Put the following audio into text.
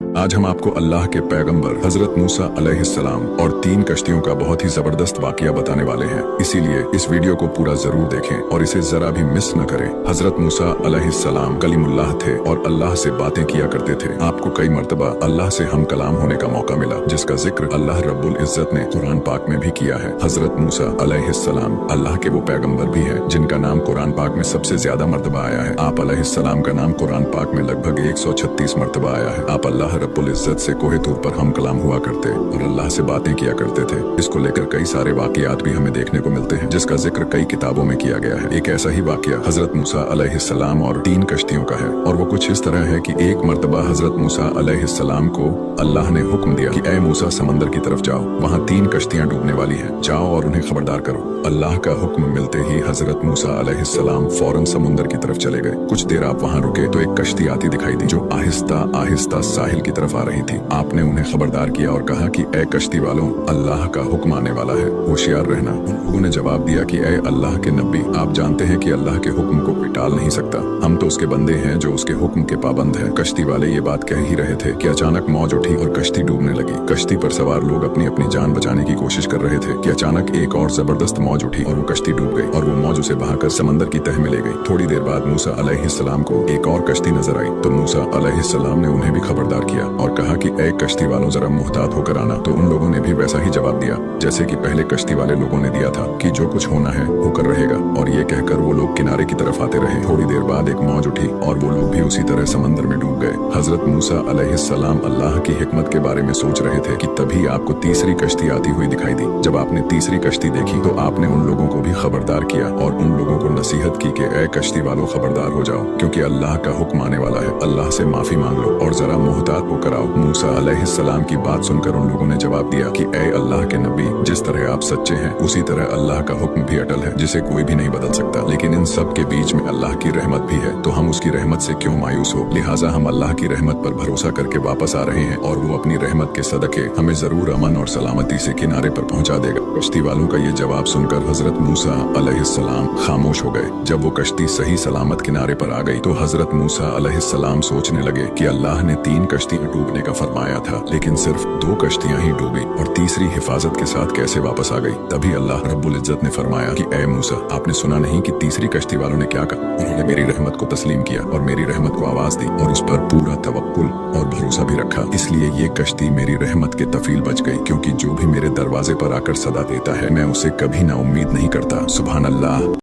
आज हम आपको अल्लाह के पैगंबर हजरत मूसा अलैहिस्सलाम और 3 कश्तियों का बहुत ही जबरदस्त वाकया बताने वाले हैं। इसीलिए इस वीडियो को पूरा जरूर देखें और इसे जरा भी मिस न करें। हजरत मूसा अलैहिस्सलाम कलीमुल्लाह थे और अल्लाह से बातें किया करते थे। आपको कई मर्तबा अल्लाह से हम कलाम होने का मौका मिला, जिसका जिक्र अल्लाह रब्बुल इज्जत ने कुरान पाक में भी किया है। हजरत मूसा अलैहिस्सलाम अल्लाह के वो पैगंबर भी है जिनका नाम कुरान पाक में सबसे ज्यादा मर्तबा आया है। आप अलैहिस्सलाम का नाम कुरान पाक में लगभग 136 मर्तबा आया है। आप अल्लाह रब्बुल इज्जत से कोहे तूर पर हम कलाम हुआ करते और अल्लाह से बातें किया करते थे। इसको लेकर कई सारे वाकयात भी हमें देखने को मिलते हैं, जिसका जिक्र कई किताबों में किया गया है। एक ऐसा ही वाकया हजरत मूसा अलैहिस्सलाम और 3 कश्तियों का है, और वो कुछ इस तरह है कि एक मर्तबा हजरत मूसा अलैहिस्सलाम को अल्लाह ने हुक्म दिया कि ऐ मूसा समंदर की तरफ जाओ, वहाँ 3 कश्तियां डूबने वाली हैं, जाओ और उन्हें खबरदार करो। अल्लाह का हुक्म मिलते ही हजरत मूसा अलैहिस्सलाम फौरन समुंदर की तरफ चले गए। कुछ देर आप वहाँ रुके तो एक कश्ती आती दिखाई दी जो आहिस्ता आहिस्ता साहिल की तरफ आ रही थी। आपने उन्हें खबरदार किया और कहा कि ऐ कश्ती वालों, अल्लाह का हुक्म आने वाला है, होशियार रहना। उन लोगों ने जवाब दिया कि ऐ अल्लाह के नबी, आप जानते हैं कि अल्लाह के हुक्म को कोई टाल नहीं सकता, हम तो उसके बंदे हैं जो उसके हुक्म के पाबंद हैं। कश्ती वाले ये बात कह ही रहे थे कि अचानक मौज उठी और कश्ती डूबने लगी। कश्ती पर सवार लोग अपनी अपनी जान बचाने की कोशिश कर रहे थे कि अचानक एक और जबरदस्त मौज उठी और वो कश्ती डूब गई और वो मौज उसे बहाकर समंदर की तह में ले गई। थोड़ी देर बाद मूसा अलैहिस्सलाम को एक और कश्ती नजर आई तो मूसा अलैहिस्सलाम ने उन्हें भी खबरदार किया और कहा कि ऐ कश्ती वालों, जरा मुहतात होकर आना। तो उन लोगों ने भी वैसा ही जवाब दिया जैसे कि पहले कश्ती वाले लोगों ने दिया था कि जो कुछ होना है होकर रहेगा, और ये कहकर वो लोग किनारे की तरफ आते रहे। थोड़ी देर बाद एक मौज उठी और वो लोग भी उसी तरह समंदर में डूब गए। हजरत मूसा अलैहिस्सलाम अल्लाह की हिकमत के बारे में सोच रहे थे कि तभी आपको तीसरी कश्ती आती हुई दिखाई दी। जब आपने तीसरी कश्ती देखी तो आपने उन लोगों को भी खबरदार किया और उन लोगों को नसीहत की कि ऐ कश्ती वालों, खबरदार हो जाओ, क्योंकि अल्लाह का हुक्म आने वाला है, अल्लाह से माफी मांग लो और जरा मुहतात होकर आओ। मूसा अलैहिस्सलाम की बात सुनकर उन लोगों ने जवाब दिया कि ऐ अल्लाह के नबी, जिस तरह आप सच्चे हैं उसी तरह अल्लाह का हुक्म भी अटल है, जिसे कोई भी नहीं बदल सकता। लेकिन इन सब के बीच में अल्लाह की रहमत भी है, तो हम उसकी रहमत से क्यों मायूस हो। लिहाजा हम अल्लाह की रहमत पर भरोसा करके वापस आ रहे हैं और वो अपनी रहमत के सदके हमें जरूर अमन और सलामती से किनारे पर पहुंचा देगा। कश्ती वालों का ये जवाब सुनकर हजरत मूसा अलैहिस्सलाम खामोश हो गए। जब वो कश्ती सही सलामत किनारे पर आ गई तो हजरत मूसा अलैहिस्सलाम सोचने लगे कि अल्लाह ने 3 कश्तियां डूबने का फरमाया था, लेकिन सिर्फ 2 कश्तियां ही डूबी और तीसरी हिफाजत के साथ कैसे वापस आ गई। तभी अल्लाह रब्बुल इज्जत ने फरमाया कि ऐ मूसा, आपने सुना नहीं कि तीसरी कश्ती वालों ने क्या कहा। उन्होंने मेरी रहमत को तस्लीम किया और मेरी रहमत को आवाज दी और उस पर पूरा तवक्कुल और भरोसा भी रखा, इसलिए ये कश्ती मेरी रहमत के तफील बच गई, क्योंकि जो भी मेरे दरवाजे पर आकर सदा देता है मैं उसे कभी ना उम्मीद नहीं करता। सुभान अल्लाह।